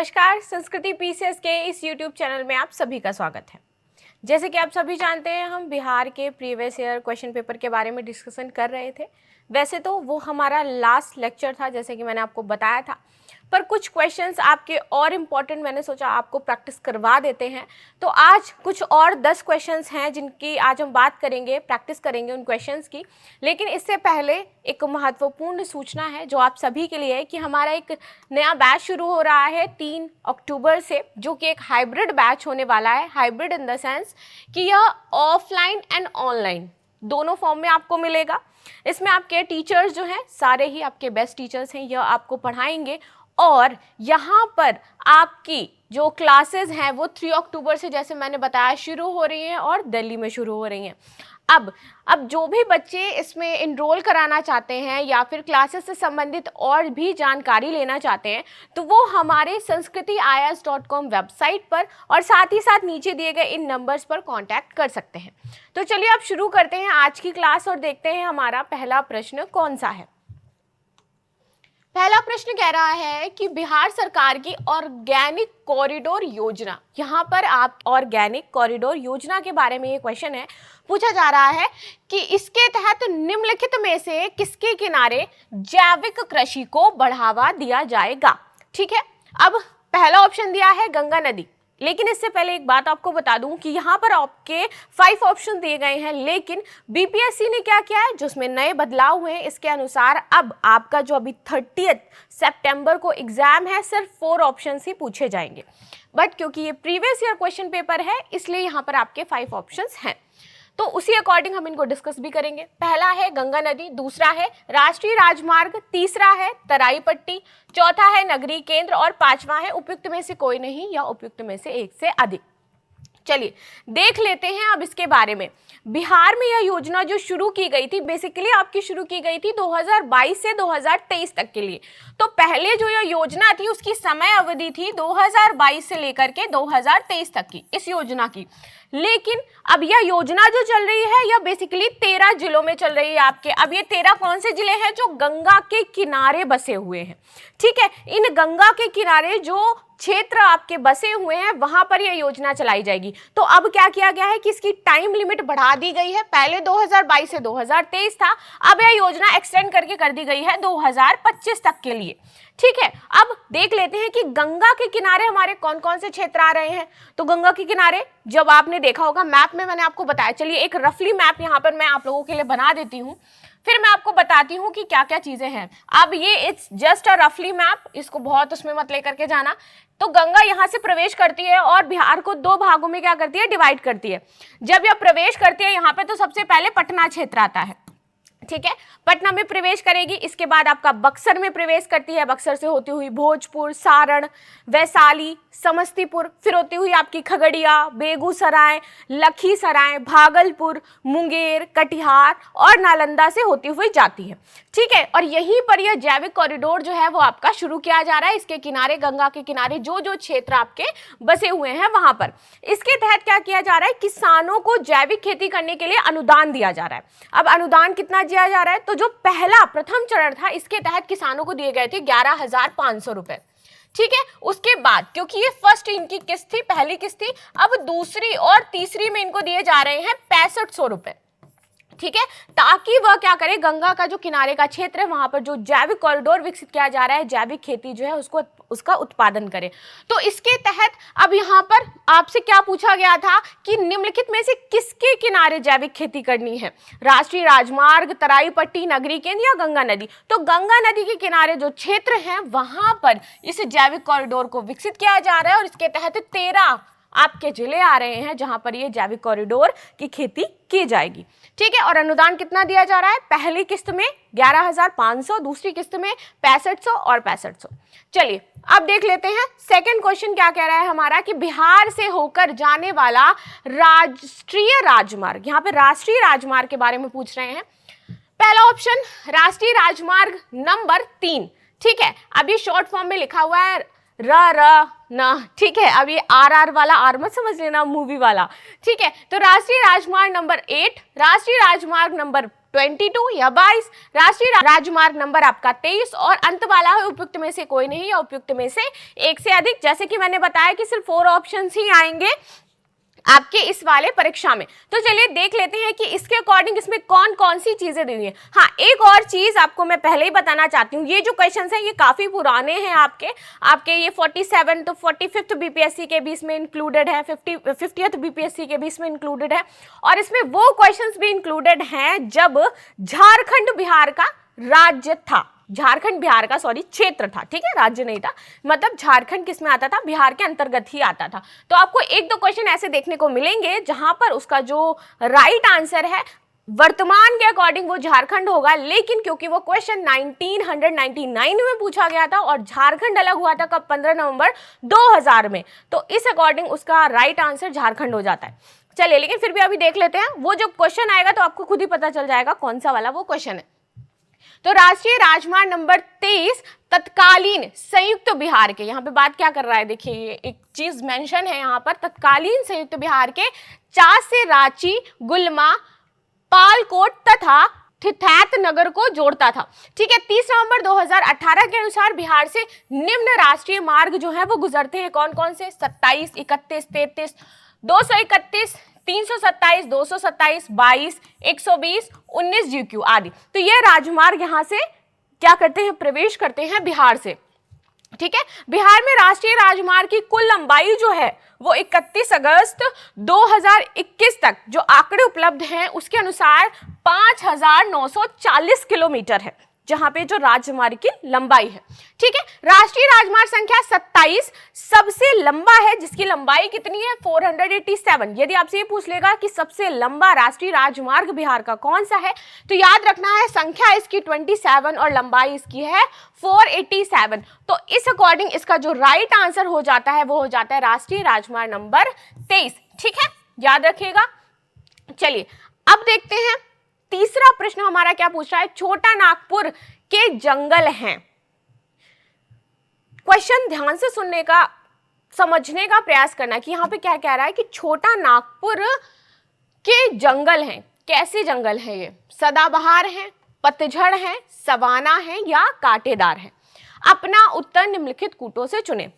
नमस्कार, संस्कृति पीसीएस के इस YouTube चैनल में आप सभी का स्वागत है। जैसे कि आप सभी जानते हैं, हम बिहार के प्रीवियस ईयर क्वेश्चन पेपर के बारे में डिस्कशन कर रहे थे। वैसे तो वो हमारा लास्ट लेक्चर था, जैसे कि मैंने आपको बताया था, पर कुछ क्वेश्चंस आपके और इम्पॉर्टेंट मैंने सोचा आपको प्रैक्टिस करवा देते हैं। तो आज कुछ और 10 क्वेश्चंस हैं जिनकी आज हम बात करेंगे, प्रैक्टिस करेंगे उन क्वेश्चंस की। लेकिन इससे पहले एक महत्वपूर्ण सूचना है जो आप सभी के लिए है कि हमारा एक नया बैच शुरू हो रहा है 3 अक्टूबर से, जो कि एक हाइब्रिड बैच होने वाला है। हाइब्रिड इन द सेंस कि यह ऑफलाइन एंड ऑनलाइन दोनों फॉर्म में आपको मिलेगा। इसमें आपके टीचर्स जो हैं सारे ही आपके बेस्ट टीचर्स हैं, यह आपको पढ़ाएंगे और यहाँ पर आपकी जो क्लासेस हैं वो 3 अक्टूबर से, जैसे मैंने बताया, शुरू हो रही हैं और दिल्ली में शुरू हो रही हैं। अब जो भी बच्चे इसमें इनरोल कराना चाहते हैं या फिर क्लासेस से संबंधित और भी जानकारी लेना चाहते हैं तो वो हमारे sanskritiyas.com वेबसाइट पर और साथ ही साथ नीचे दिए गए इन नंबर्स पर कांटेक्ट कर सकते हैं। तो चलिए अब शुरू करते हैं आज की क्लास और देखते हैं हमारा पहला प्रश्न कौन सा है। पहला प्रश्न कह रहा है कि बिहार सरकार की ऑर्गेनिक कॉरिडोर योजना, यहाँ पर आप ऑर्गेनिक कॉरिडोर योजना के बारे में ये क्वेश्चन है, पूछा जा रहा है कि इसके तहत निम्नलिखित में से किसके किनारे जैविक कृषि को बढ़ावा दिया जाएगा। ठीक है, अब पहला ऑप्शन दिया है गंगा नदी। लेकिन इससे पहले एक बात आपको बता दूं कि यहाँ पर आपके 5 ऑप्शन दिए गए हैं, लेकिन बीपीएससी ने क्या किया है, जो उसमें नए बदलाव हुए हैं इसके अनुसार अब आपका जो अभी 30 सितंबर को एग्जाम है सिर्फ 4 ऑप्शन ही पूछे जाएंगे। बट क्योंकि ये प्रीवियस ईयर क्वेश्चन पेपर है इसलिए यहाँ पर आपके 5 ऑप्शन हैं, तो उसी अकॉर्डिंग हम इनको डिस्कस भी करेंगे। पहला है गंगा नदी, दूसरा है राष्ट्रीय राजमार्ग, तीसरा है तराई पट्टी, चौथा है नगरीय केंद्र और पांचवा है उपयुक्त में से कोई नहीं या उपयुक्त में से एक से अधिक। चलिए देख लेते हैं अब इसके बारे में। बिहार में यह योजना जो शुरू की गई थी, बेसिकली आपकी शुरू की गई थी 2022 से 2023 तक के लिए। तो पहले जो यह योजना थी उसकी समय अवधि थी 2022 से लेकर के 2023 तक की, इस योजना की। लेकिन अब यह योजना जो चल रही है यह बेसिकली 13 जिलों में चल रही है आपके। अब ये 13 कौन से जिले हैं? जो गंगा के किनारे बसे हुए हैं। ठीक है, इन गंगा के किनारे जो क्षेत्र आपके बसे हुए हैं वहां पर यह योजना चलाई जाएगी। तो अब क्या किया गया है कि इसकी टाइम लिमिट बढ़ा दी गई है। पहले 2022 से 2023 था, अब यह योजना एक्सटेंड करके कर दी गई है 2025 तक के लिए। ठीक है, अब देख लेते हैं कि गंगा के किनारे हमारे कौन कौन से क्षेत्र आ रहे हैं। तो गंगा के किनारे जब आपने देखा होगा मैप में मैंने आपको बताया, चलिए एक रफली मैप यहाँ पर मैं आप लोगों के लिए बना देती हूँ, फिर मैं आपको बताती हूँ कि क्या क्या चीजें हैं। अब ये इट्स जस्ट अ रफली मैप, इसको बहुत उसमें मत लेकर के जाना। तो गंगा यहाँ से प्रवेश करती है और बिहार को 2 भागों में क्या करती है, डिवाइड करती है। जब यह प्रवेश करती है यहाँ पे तो सबसे पहले पटना क्षेत्र आता है। ठीक है, पटना में प्रवेश करेगी, इसके बाद आपका बक्सर में प्रवेश करती है, बक्सर से होती हुई भोजपुर, सारण, वैशाली, समस्तीपुर, फिर होती हुई आपकी खगड़िया, बेगूसराय, लखीसराय, भागलपुर, मुंगेर, कटिहार और नालंदा से होती हुई जाती है। ठीक है, और यहीं पर यह जैविक कॉरिडोर जो है वो आपका शुरू किया जा रहा है। इसके किनारे, गंगा के किनारे जो जो क्षेत्र आपके बसे हुए हैं वहां पर, इसके तहत क्या किया जा रहा है, किसानों को जैविक खेती करने के लिए अनुदान दिया जा रहा है। अब अनुदान कितना दिया जा रहा है, तो जो पहला प्रथम चरण था इसके तहत किसानों को दिए गए थे 11,500 रुपए। ठीक है, उसके बाद क्योंकि ये फर्स्ट इनकी किस्त थी, पहली किस्त थी, अब दूसरी और तीसरी में इनको दिए जा रहे हैं 6500 रुपए। ठीक है, ताकि वह क्या करे, गंगा का जो किनारे का क्षेत्र है वहां पर जो जैविक कॉरिडोर विकसित किया जा रहा है, जैविक खेती जो है उसका उत्पादन करे। तो इसके तहत अब यहाँ पर आपसे क्या पूछा गया था कि निम्नलिखित में से किसके किनारे जैविक खेती करनी है, राष्ट्रीय राजमार्ग, तराई पट्टी, नगरीय केंद्र या गंगा नदी। तो गंगा नदी के किनारे जो क्षेत्र हैं वहां पर इस जैविक कॉरिडोर को विकसित किया जा रहा है और इसके तहत 13 आपके जिले आ रहे हैं जहां पर ये जैविक कॉरिडोर की खेती की जाएगी। ठीक है, और अनुदान कितना दिया जा रहा है, पहली किस्त में 11,500, दूसरी किस्त में 6500 और 6500। चलिए अब देख लेते हैं सेकंड क्वेश्चन क्या कह रहा है हमारा कि बिहार से होकर जाने वाला राष्ट्रीय राजमार्ग, यहाँ पे राष्ट्रीय राजमार्ग के बारे में पूछ रहे हैं। पहला ऑप्शन राष्ट्रीय राजमार्ग नंबर 3। ठीक है, अब ये शॉर्ट फॉर्म में लिखा हुआ है र ना। ठीक है, अब ये आर वाला आर मत समझ लेना, मूवी वाला। ठीक है, तो राष्ट्रीय राजमार्ग नंबर 8, राष्ट्रीय राजमार्ग नंबर 22 या 22। राष्ट्रीय राजमार्ग नंबर आपका 23 और अंत वाला है उपयुक्त में से कोई नहीं या उपयुक्त में से एक से अधिक। जैसे कि मैंने बताया कि सिर्फ 4 ऑप्शंस ही आएंगे आपके इस वाले परीक्षा में। तो चलिए देख लेते हैं कि इसके अकॉर्डिंग इसमें कौन कौन सी चीजें दी हैं। हाँ, एक और चीज आपको मैं पहले ही बताना चाहती हूँ, ये जो क्वेश्चंस हैं ये काफी पुराने हैं आपके ये 47 तो 45th बीपीएससी के भी इसमें इंक्लूडेड है, 50th बीपीएससी के भी इसमें इंक्लूडेड है, और इसमें वो क्वेश्चंस भी इंक्लूडेड हैं जब झारखंड बिहार का राज्य था, झारखंड बिहार का क्षेत्र था, ठीक है, राज्य नहीं था। मतलब झारखंड किस में आता था, बिहार के अंतर्गत ही आता था। तो आपको एक दो क्वेश्चन ऐसे देखने को मिलेंगे जहां पर उसका जो राइट आंसर है वर्तमान के अकॉर्डिंग वो झारखंड होगा, लेकिन क्योंकि वो क्वेश्चन 1999 में पूछा गया था और झारखंड अलग हुआ था कब, 15 नवंबर 2000 में, तो इस अकॉर्डिंग उसका राइट आंसर झारखंड हो जाता है। चलिए, लेकिन फिर भी अभी देख लेते हैं, वो जो क्वेश्चन आएगा तो आपको खुद ही पता चल जाएगा कौन सा वाला वो क्वेश्चन है। तो राष्ट्रीय राजमार्ग नंबर 23 तत्कालीन संयुक्त बिहार के, यहाँ पे बात क्या कर रहा है, देखिए ये एक चीज मेंशन है यहाँ पर, तत्कालीन संयुक्त बिहार के 4 से रांची, गुलमा, पालकोट तथा ठिठैत नगर को जोड़ता था, ठीक है। 30 नवंबर 2018 के अनुसार बिहार से निम्न राष्ट्रीय मार्ग जो है वो गुजरते हैं, कौन कौन से, 27, 31, 33, 231, 327, 227, 22, 120, 19 GQ आदि। तो ये राजमार्ग यहां से क्या करते हैं, प्रवेश करते हैं बिहार से, ठीक है। बिहार में राष्ट्रीय राजमार्ग की कुल लंबाई जो है वो 31 अगस्त 2021 तक जो आंकड़े उपलब्ध हैं उसके अनुसार 5940 किलोमीटर है, जहां पे जो राजमार्ग की लंबाई है, ठीक है। राष्ट्रीय राजमार्ग संख्या 27 सबसे लंबा है, जिसकी लंबाई कितनी है, 487। यदि आपसे ये पूछ लेगा कि सबसे लंबा राष्ट्रीय राजमार्ग बिहार का कौन सा है, तो याद रखना है संख्या इसकी 27 और लंबाई इसकी है 487। तो इस अकॉर्डिंग इसका जो राइट आंसर हो जाता है वो हो जाता है राष्ट्रीय राजमार्ग नंबर 23, ठीक है, याद रखिएगा। चलिए अब देखते हैं तीसरा प्रश्न हमारा क्या पूछ रहा है, छोटा नागपुर के जंगल हैं। क्वेश्चन ध्यान से सुनने का, समझने का प्रयास करना कि यहाँ पे क्या कह रहा है कि छोटा नागपुर के जंगल हैं। कैसे जंगल हैं ये, सदाबहार हैं, पतझड़ हैं, सवाना हैं या कांटेदार हैं। अपना उत्तर निम्नलिखित कूटों से चुने,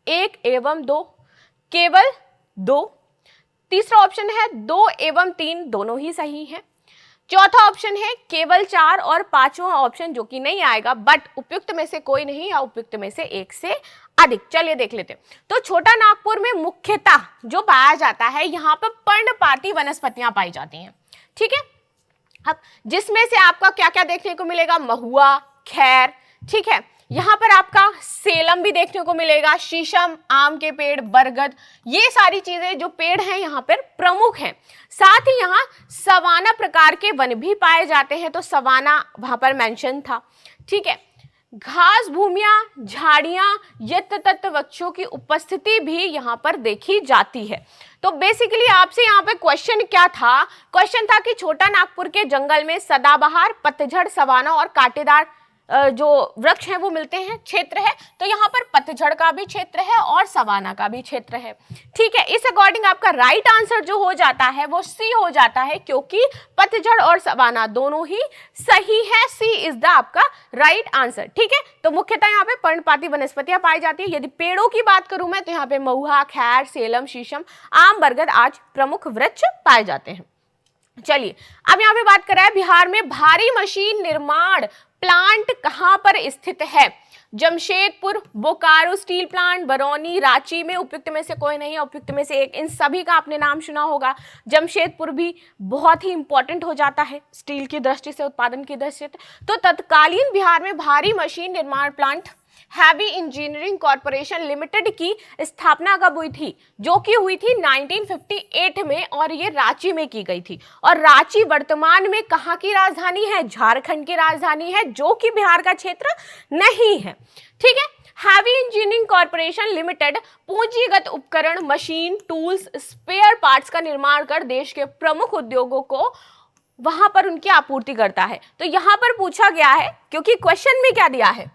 1 एवं 2, केवल 2। तीसरा ऑप्शन है 2 एवं 3, दोनों ही सही है। चौथा ऑप्शन है केवल 4 और पांचवा ऑप्शन जो कि नहीं आएगा बट उपयुक्त में से कोई नहीं या उपयुक्त में से एक से अधिक। चलिए देख लेते हैं। तो छोटा नागपुर में मुख्यतः जो पाया जाता है यहाँ पर पर्णपाती वनस्पतियां पाई जाती हैं, ठीक है। अब जिसमें से आपका क्या क्या देखने को मिलेगा, महुआ, खैर, ठीक है। यहाँ पर आपका सेलम भी देखने को मिलेगा, शीशम, आम के पेड़, बरगद, ये सारी चीजें जो पेड़ हैं यहाँ पर प्रमुख हैं। साथ ही यहाँ सवाना प्रकार के वन भी पाए जाते हैं, तो सवाना वहां पर मेंशन था, ठीक है। घास भूमियां, झाड़ियां, यत्र तत्र वृक्षों की उपस्थिति भी यहाँ पर देखी जाती है। तो बेसिकली आपसे यहाँ पे क्वेश्चन क्या था, क्वेश्चन था कि छोटा नागपुर के जंगल में सदाबहार, पतझड़, सवाना और कांटेदार जो वृक्ष हैं वो मिलते हैं, क्षेत्र है। तो यहाँ पर पतझड़ का भी क्षेत्र है और सवाना का भी क्षेत्र है, ठीक है। इस अकॉर्डिंग आपका राइट आंसर जो हो जाता है वो सी हो जाता है, क्योंकि पतझड़ और सवाना दोनों ही सही है। सी इज द आपका राइट आंसर, ठीक है। तो मुख्यतः यहाँ पे पर्णपाती वनस्पतियां पाई जाती है। यदि पेड़ों की बात करूं मैं तो यहाँ पे महुआ, खैर, सेलम, शीशम, आम, बरगद आज प्रमुख वृक्ष पाए जाते हैं। चलिए अब यहाँ पे बात कर रहा है बिहार में भारी मशीन निर्माण प्लांट कहां पर स्थित है। जमशेदपुर, बोकारो स्टील प्लांट, बरौनी, रांची में उपयुक्त में से कोई नहीं है, उपयुक्त में से एक। इन सभी का आपने नाम सुना होगा। जमशेदपुर भी बहुत ही इंपॉर्टेंट हो जाता है स्टील की दृष्टि से, उत्पादन की दृष्टि से। तो तत्कालीन बिहार में भारी मशीन निर्माण plant heavy engineering corporation limited की स्थापना कब हुई थी, जो कि हुई थी 1958 में, और ये रांची में की गई थी। और रांची वर्तमान में कहाँ की राजधानी है, झारखंड की राजधानी है, जो कि बिहार का क्षेत्र नहीं है, ठीक है। हैवी इंजीनियरिंग कॉर्पोरेशन लिमिटेड पूंजीगत उपकरण, मशीन, टूल्स, स्पेयर पार्ट्स का निर्माण कर देश के प्रमुख उद्योगों को वहां पर उनकी आपूर्ति करता है। तो यहां पर पूछा गया है, क्योंकि क्वेश्चन में क्या दिया है,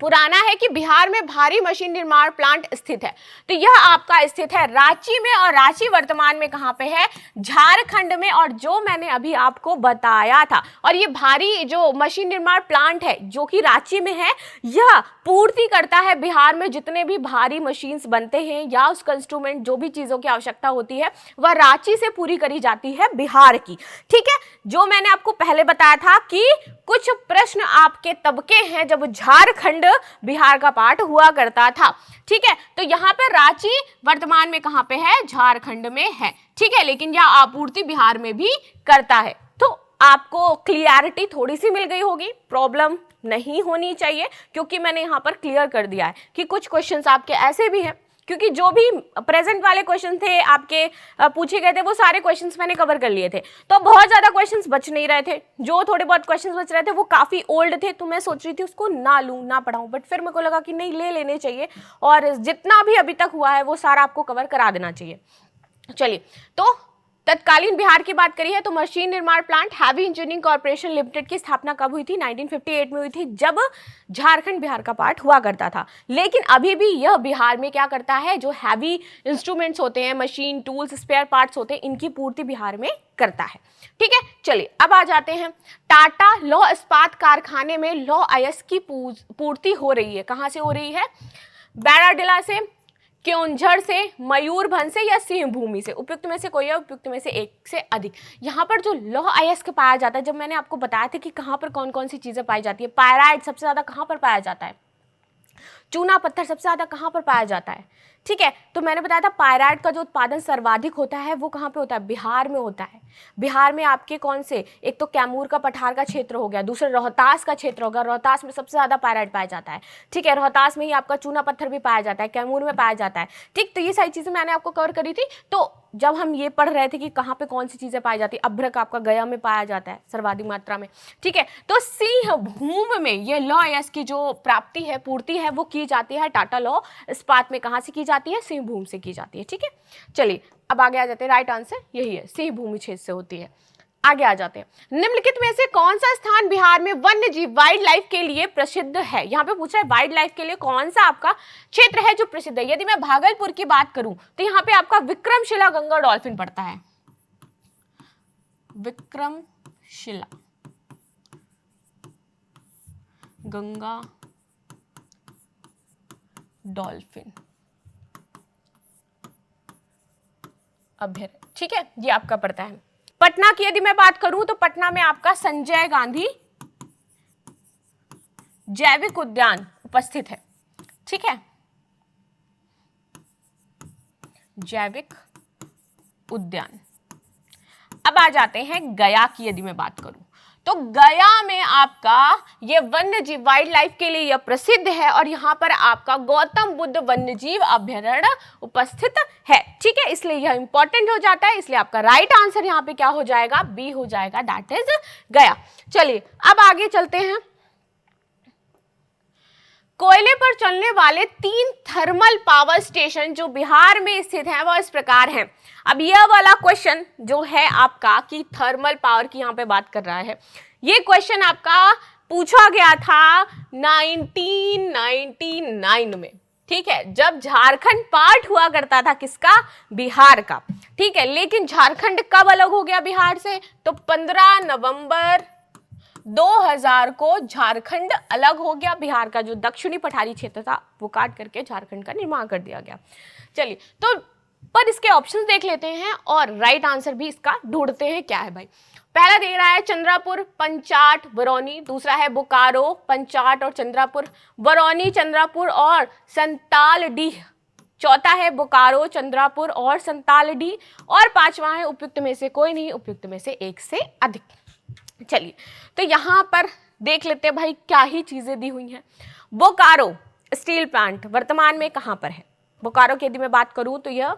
पुराना है कि बिहार में भारी मशीन निर्माण प्लांट स्थित है। तो यह आपका स्थित है रांची में, और रांची वर्तमान में कहां पे है? झारखंड में। और जो मैंने अभी आपको बताया था, और ये भारी जो मशीन निर्माण प्लांट है जो कि रांची में है, यह पूर्ति करता है बिहार में जितने भी भारी मशीन्स बनते हैं या उस इंस्ट्रूमेंट जो भी चीजों की आवश्यकता होती है वह रांची से पूरी करी जाती है बिहार की। ठीक है, जो मैंने आपको पहले बताया था कि कुछ प्रश्न आपके तब के हैं जब झारखंड बिहार का पार्ट हुआ करता था। ठीक है, तो यहाँ पर रांची वर्तमान में कहां पे है? झारखंड में है। ठीक है, लेकिन यह आपूर्ति बिहार में भी करता है। तो आपको क्लियरिटी थोड़ी सी मिल गई होगी, प्रॉब्लम नहीं होनी चाहिए, क्योंकि मैंने यहाँ पर क्लियर कर दिया है कि कुछ क्वेश्चंस आपके ऐसे भी हैं, क्योंकि जो भी प्रेजेंट वाले क्वेश्चन थे आपके पूछे गए थे वो सारे क्वेश्चंस मैंने कवर कर लिए थे। तो बहुत ज़्यादा क्वेश्चंस बच नहीं रहे थे, जो थोड़े बहुत क्वेश्चंस बच रहे थे वो काफ़ी ओल्ड थे, तो मैं सोच रही थी उसको ना लूँ ना पढ़ाऊँ, बट फिर मेरे को लगा कि नहीं, ले लेने चाहिए, और जितना भी अभी तक हुआ है वो सारा आपको कवर करा देना चाहिए। चलिए, तो तत्कालीन बिहार की बात करी है तो मशीन निर्माण plant heavy engineering corporation limited की स्थापना कब हुई थी? 1958 में हुई थी, जब झारखंड बिहार का पार्ट हुआ करता था। लेकिन अभी भी यह बिहार में क्या करता है? जो हैवी इंस्ट्रूमेंट्स होते हैं, मशीन, टूल्स, स्पेयर पार्ट्स होते हैं, इनकी पूर्ति बिहार में करता है। ठीक है, चलिए अब आ जाते हैं टाटा लौह इस्पात कारखाने में लौह अयस्क की पूर्ति हो रही है। कहाँ से हो रही है? बैराडिला से, क्योंझर से, मयूरभंज से या सिंहभूमि से? उपयुक्त में से कोई है, उपयुक्त में से एक से अधिक। यहाँ पर जो लौह अयस्क पाया जाता है, जब मैंने आपको बताया था कि कहाँ पर कौन कौन सी चीजें पाई जाती है, पायराइट सबसे ज्यादा कहाँ पर पाया जाता है, चूना पत्थर सबसे ज्यादा कहाँ पर पाया जाता है। ठीक है, तो मैंने बताया था पायराइट का जो उत्पादन सर्वाधिक होता है वो कहाँ पे होता है? बिहार में होता है। बिहार में आपके कौन से? एक तो कैमूर का पठार का क्षेत्र हो गया, दूसरा रोहतास का क्षेत्र होगा, रोहतास में सबसे ज्यादा पायराइट पाया जाता है। ठीक है, रोहतास में ही आपका चूना पत्थर भी पाया जाता है, कैमूर में पाया जाता है। ठीक, तो ये सारी चीजें मैंने आपको कवर करी थी। तो जब हम ये पढ़ रहे थे कि कहाँ पे कौन सी चीजें पाई जाती है, अभ्रक आपका गया में पाया जाता है सर्वाधिक मात्रा में। ठीक है, तो सिंहभूम में ये लौह अयस्क की जो प्राप्ति है, पूर्ति है, वो की जाती है टाटा लौह इस्पात में। कहाँ से की जाती है? सिंहभूम से की जाती है। ठीक है, चलिए अब आगे आ जाते हैं। राइट आंसर यही है, सिंहभूमि क्षेत्र से होती है। आगे आ जाते हैं, निम्नलिखित में से कौन सा स्थान बिहार में वन्य जीव वाइल्ड लाइफ के लिए प्रसिद्ध है? यहाँ पे पूछा है वाइल्ड लाइफ के लिए कौन सा आपका क्षेत्र है जो प्रसिद्ध है। यदि मैं भागलपुर की बात करूं तो यहाँ पे आपका विक्रमशिला गंगा डॉल्फिन पड़ता है, विक्रमशिला गंगा डॉल्फिन अभयारण्य। ठीक है, ये आपका पड़ता है। पटना की यदि मैं बात करूं तो पटना में आपका संजय गांधी जैविक उद्यान उपस्थित है। ठीक है, जैविक उद्यान। अब आ जाते हैं गया की यदि मैं बात करूं तो गया में आपका ये वन्य जीव वाइल्ड लाइफ के लिए यह प्रसिद्ध है, और यहाँ पर आपका गौतम बुद्ध वन्य जीव अभयारण्य उपस्थित है। ठीक है, इसलिए यह इंपॉर्टेंट हो जाता है, इसलिए आपका राइट आंसर यहाँ पे क्या हो जाएगा? बी हो जाएगा, दैट इज गया। चलिए अब आगे चलते हैं। कोयले पर चलने वाले 3 थर्मल पावर स्टेशन जो बिहार में स्थित हैं वह इस प्रकार हैं। अब यह वाला क्वेश्चन जो है आपका कि थर्मल पावर की यहाँ पे बात कर रहा है, ये क्वेश्चन आपका पूछा गया था 1999 में। ठीक है, जब झारखंड पार्ट हुआ करता था किसका? बिहार का। ठीक है, लेकिन झारखंड कब अलग हो गया बिहार से? तो 15 नवंबर 2000 को झारखंड अलग हो गया। बिहार का जो दक्षिणी पठारी क्षेत्र था वो काट करके झारखंड का निर्माण कर दिया गया। चलिए, तो पर इसके ऑप्शंस देख लेते हैं और राइट आंसर भी इसका ढूंढते हैं क्या है भाई। पहला दे रहा है चंद्रापुर, पंचाट, बरौनी। दूसरा है बोकारो, पंचाट और चंद्रापुर, बरौनी, चंद्रापुर और संतालडीह। चौथा है बोकारो, चंद्रापुर और संतालडीह, और पांचवा है उपयुक्त में से कोई नहीं, उपयुक्त में से एक से अधिक। चलिए, तो यहां पर देख लेते हैं भाई क्या ही चीजें दी हुई हैं। बोकारो स्टील प्लांट वर्तमान में कहां पर है? बोकारो की यदि मैं बात करूं तो यह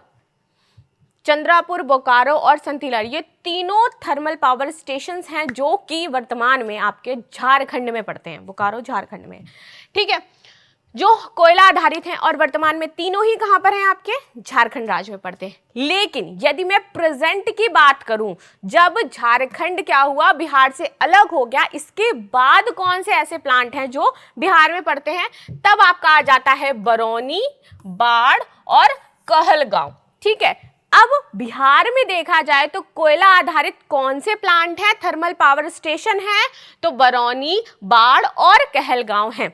चंद्रापुर, बोकारो और संतीला, ये तीनों थर्मल पावर स्टेशंस हैं जो कि वर्तमान में आपके झारखंड में पड़ते हैं। बोकारो झारखंड में। ठीक है, जो कोयला आधारित हैं और वर्तमान में तीनों ही कहां पर हैं, आपके झारखंड राज्य में पड़ते हैं। लेकिन यदि मैं प्रेजेंट की बात करूं, जब झारखंड क्या हुआ, बिहार से अलग हो गया, इसके बाद कौन से ऐसे प्लांट हैं जो बिहार में पड़ते हैं, तब आपका आ जाता है बरौनी, बाढ़ और कहलगांव। ठीक है, अब बिहार में देखा जाए तो कोयला आधारित कौन से प्लांट हैं, थर्मल पावर स्टेशन है, तो बरौनी, बाढ़ और कहलगांव हैं।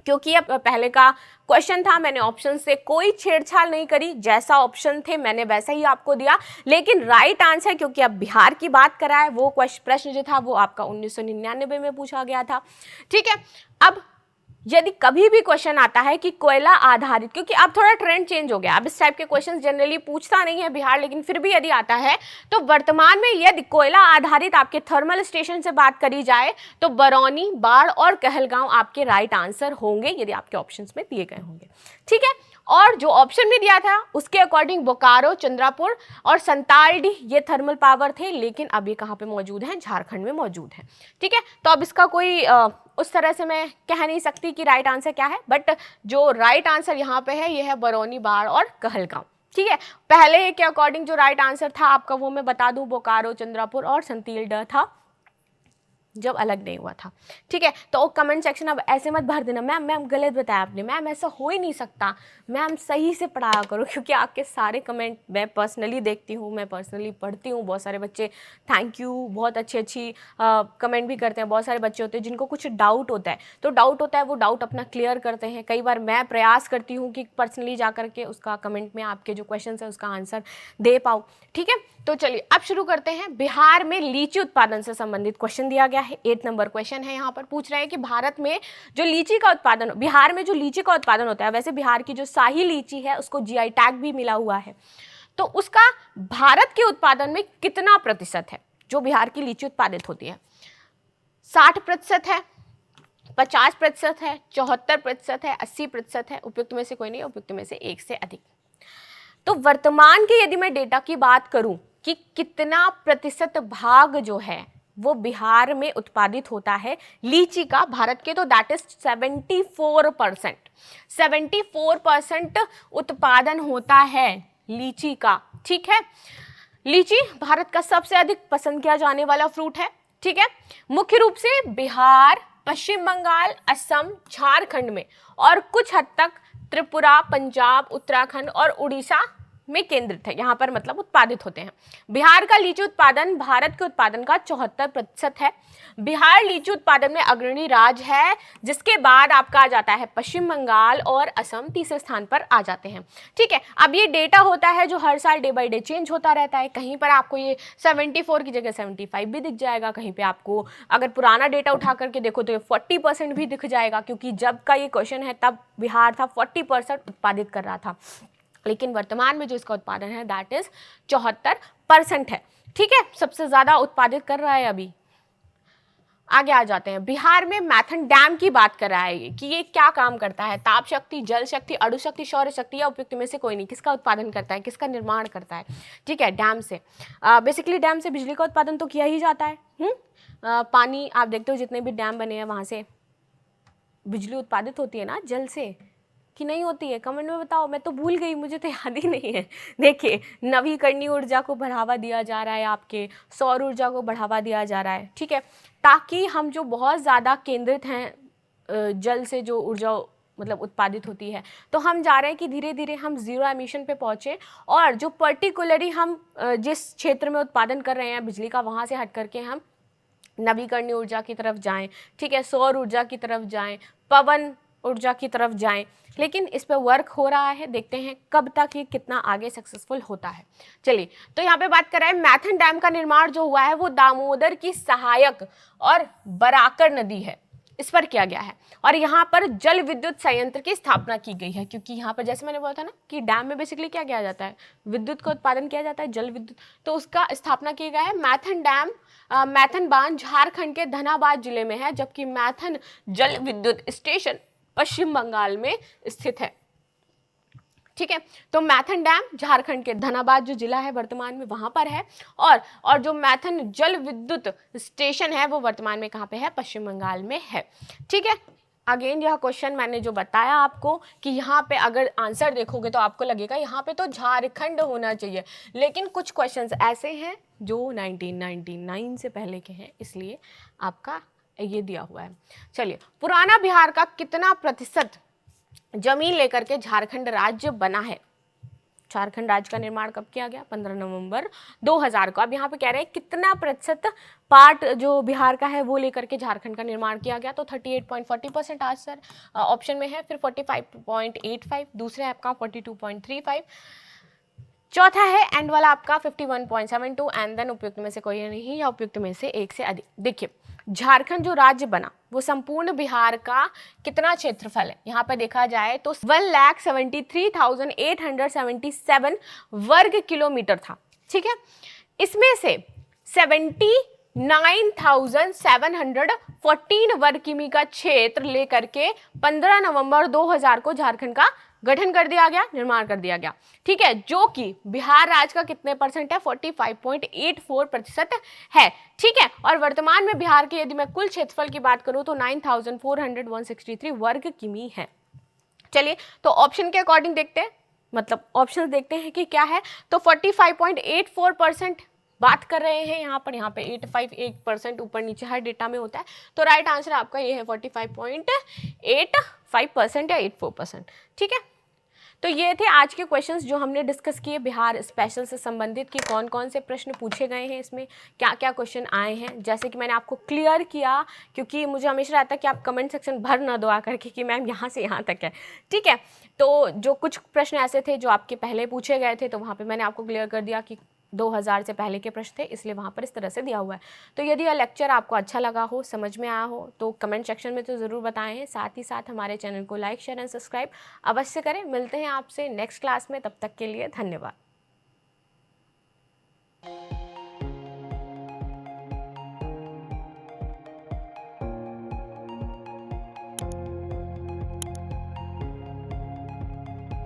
क्योंकि अब पहले का क्वेश्चन था, मैंने ऑप्शन से कोई छेड़छाड़ नहीं करी, जैसा ऑप्शन थे मैंने वैसा ही आपको दिया। लेकिन राइट आंसर, क्योंकि अब बिहार की बात करा है, वो प्रश्न जो था वो आपका 1999 में पूछा गया था। ठीक है, अब यदि कभी भी क्वेश्चन आता है कि कोयला आधारित, क्योंकि अब थोड़ा ट्रेंड चेंज हो गया, अब इस टाइप के क्वेश्चन जनरली पूछता नहीं है बिहार, लेकिन फिर भी यदि आता है तो वर्तमान में यदि कोयला आधारित आपके थर्मल स्टेशन से बात करी जाए तो बरौनी, बाढ़ और कहलगांव आपके राइट आंसर होंगे, यदि आपके ऑप्शंस में दिए गए होंगे। ठीक है, और जो ऑप्शन भी दिया था उसके अकॉर्डिंग बोकारो, चंद्रापुर और संतालडीह ये थर्मल पावर थे, लेकिन अब ये कहाँ पे मौजूद हैं, झारखंड में मौजूद है। ठीक है, तो अब इसका कोई उस तरह से मैं कह नहीं सकती कि राइट आंसर क्या है, बट जो राइट आंसर यहाँ पे है ये है बरौनी, बाढ़ और कहलगांव। ठीक है, पहले के अकॉर्डिंग जो राइट आंसर था आपका वो मैं बता दूं, बोकारो, चंद्रापुर और संतीलडह था, जब अलग नहीं हुआ था। ठीक है, तो कमेंट सेक्शन अब ऐसे मत भर देना, मैम गलत बताया आपने, मैम ऐसा हो ही नहीं सकता, मैम सही से पढ़ाया करो, क्योंकि आपके सारे कमेंट मैं पर्सनली देखती हूँ, मैं पर्सनली पढ़ती हूँ। बहुत सारे बच्चे थैंक यू, बहुत अच्छी कमेंट भी करते हैं। बहुत सारे बच्चे होते हैं जिनको कुछ डाउट होता है, तो डाउट होता है वो डाउट अपना क्लियर करते हैं। कई बार मैं प्रयास करती हूँ कि पर्सनली जा करके उसका कमेंट में आपके जो क्वेश्चन है उसका आंसर दे पाऊँ। ठीक है, तो चलिए अब शुरू करते हैं। बिहार में लीची उत्पादन से संबंधित क्वेश्चन दिया गया है, 8 नंबर क्वेश्चन है। यहाँ पर पूछ रहे हैं कि भारत में जो लीची का उत्पादन, बिहार में जो लीची का उत्पादन होता है, वैसे बिहार की जो शाही लीची है उसको जीआई टैग भी मिला हुआ है, तो उसका भारत के उत्पादन में कितना प्रतिशत है जो बिहार की लीची उत्पादित होती है? 60% है, 50% है, 74% है, 80% है, उपयुक्त में से कोई नहीं, उपयुक्त में से एक से अधिक। तो वर्तमान के यदि मैं डेटा की बात करूं कि कितना प्रतिशत भाग जो है वो बिहार में उत्पादित होता है लीची का भारत के, तो दैट इज 74%। 74% उत्पादन होता है लीची का। ठीक है, लीची भारत का सबसे अधिक पसंद किया जाने वाला फ्रूट है। ठीक है, मुख्य रूप से बिहार, पश्चिम बंगाल, असम, झारखंड में और कुछ हद तक त्रिपुरा, पंजाब, उत्तराखंड और उड़ीसा में केंद्रित है, यहाँ पर मतलब उत्पादित होते हैं। बिहार का लीची उत्पादन भारत के उत्पादन का 74% है। बिहार लीची उत्पादन में अग्रणी राज्य है, जिसके बाद आपका आ जाता है पश्चिम बंगाल और असम तीसरे स्थान पर आ जाते हैं। ठीक है, अब ये डेटा होता है जो हर साल डे बाय डे चेंज होता रहता है। कहीं पर आपको ये 74 की जगह 75 भी दिख जाएगा, कहीं पे आपको अगर पुराना डेटा उठा करके देखो तो ये 40% भी दिख जाएगा, क्योंकि जब का ये क्वेश्चन है तब बिहार था 40% उत्पादित कर रहा था, लेकिन वर्तमान में जो इसका उत्पादन है दैट इज 74% है। ठीक है, सबसे ज्यादा उत्पादित कर रहा है। अभी आगे आ जाते हैं। बिहार में मैथन डैम की बात कर रहा है कि ये क्या काम करता है, ताप शक्ति, जल शक्ति, अणु शक्ति, सौर शक्ति या उपयुक्त में से कोई नहीं। किसका उत्पादन करता है, किसका निर्माण करता है? ठीक है, डैम से। बेसिकली डैम से बिजली का उत्पादन तो किया ही जाता है। पानी आप देखते हो जितने भी डैम बने हैं वहां से बिजली उत्पादित होती है ना, जल से, कि नहीं होती है? कमेंट में बताओ, मैं तो भूल गई, मुझे तो याद ही नहीं है। देखिए, नवीकरणीय ऊर्जा को बढ़ावा दिया जा रहा है, आपके सौर ऊर्जा को बढ़ावा दिया जा रहा है। ठीक है, ताकि हम जो बहुत ज़्यादा केंद्रित हैं जल से जो ऊर्जा मतलब उत्पादित होती है, तो हम जा रहे हैं कि धीरे धीरे हम जीरो एमिशन पे पहुँचे, और जो पर्टिकुलरली हम जिस क्षेत्र में उत्पादन कर रहे हैं बिजली का, वहाँ से हट करके हम नवीकरणीय ऊर्जा की तरफ जाएं। ठीक है, सौर ऊर्जा की तरफ जाएं, पवन ऊर्जा की तरफ जाएं। लेकिन इस पे वर्क हो रहा है, देखते हैं कब तक ये कितना आगे सक्सेसफुल होता है। चलिए, तो यहाँ पे बात कर रहे हैं मैथन डैम का निर्माण जो हुआ है वो दामोदर की सहायक और बराकर नदी है, इस पर किया गया है, और यहाँ पर जल विद्युत संयंत्र की स्थापना की गई है। क्योंकि यहाँ पर जैसे मैंने बोला था ना कि डैम में बेसिकली क्या किया जाता है, विद्युत का उत्पादन किया जाता है, जल विद्युत, तो उसका स्थापना किया गया है। मैथन डैम, मैथन बांध झारखंड के धनाबाद जिले में है, जबकि मैथन जल विद्युत स्टेशन पश्चिम बंगाल में स्थित है। ठीक है, तो मैथन डैम झारखंड के धनाबाद जो जिला है वर्तमान में वहां पर है, और जो मैथन जल विद्युत स्टेशन है वो वर्तमान में कहां पे है, पश्चिम बंगाल में है। ठीक है, अगेन यह क्वेश्चन मैंने जो बताया आपको कि यहाँ पे अगर आंसर देखोगे तो आपको लगेगा यहाँ पे तो झारखंड होना चाहिए, लेकिन कुछ क्वेश्चंस ऐसे हैं जो 1999 से पहले के हैं, इसलिए आपका ये दिया हुआ है। चलिए, पुराना बिहार का कितना प्रतिशत जमीन लेकर के झारखंड राज्य बना है? झारखंड राज्य का निर्माण कब किया गया? 15 नवंबर 2000 को। अब यहाँ पे कह रहे हैं कितना प्रतिशत पार्ट जो बिहार का है वो लेकर के झारखंड का निर्माण किया गया, तो 38.40% आंसर ऑप्शन में है। फिर 45.85, दूसरा है आपका 42.35, चौथा है एंड वाला आपका 51.72, एंड देन उपयुक्त में से कोई नहीं या उपयुक्त में से एक से अधिक। देखिए, झारखंड जो राज्य बना वो संपूर्ण बिहार का कितना क्षेत्रफल है? यहाँ पर देखा जाए तो 1,73,877 वर्ग किलोमीटर था, ठीक है। इसमें से 79,714 वर्ग किमी का क्षेत्र लेकर के 15 नवंबर 2000 को झारखंड का गठन कर दिया गया, निर्माण कर दिया गया, ठीक है, जो कि बिहार राज्य का कितने परसेंट है? 45.84% है, ठीक है। और वर्तमान में बिहार के यदि मैं कुल क्षेत्रफल की बात करूं तो 9,463 वर्ग किमी है। चलिए, तो ऑप्शन के अकॉर्डिंग देखते हैं, मतलब ऑप्शन देखते हैं कि क्या है। तो 45.84% बात कर रहे हैं यहाँ पे 85% ऊपर नीचे हर डेटा में होता है, तो राइट आंसर आपका ये है 45.85% या 84%, ठीक है। तो ये थे आज के क्वेश्चंस जो हमने डिस्कस किए बिहार स्पेशल से संबंधित कि कौन कौन से प्रश्न पूछे गए हैं, इसमें क्या क्या क्वेश्चन आए हैं। जैसे कि मैंने आपको क्लियर किया, क्योंकि मुझे हमेशा रहता है कि आप कमेंट सेक्शन भर ना दो आकर के कि मैम यहाँ से यहाँ तक है, ठीक है। तो जो कुछ प्रश्न ऐसे थे जो आपके पहले पूछे गए थे, तो वहाँ पर मैंने आपको क्लियर कर दिया कि 2000 से पहले के प्रश्न थे, इसलिए वहाँ पर इस तरह से दिया हुआ है। तो यदि यह लेक्चर आपको अच्छा लगा हो, समझ में आया हो, तो कमेंट सेक्शन में तो ज़रूर बताएं हैं। साथ ही साथ हमारे चैनल को लाइक, शेयर एंड सब्सक्राइब अवश्य करें। मिलते हैं आपसे नेक्स्ट क्लास में, तब तक के लिए धन्यवाद।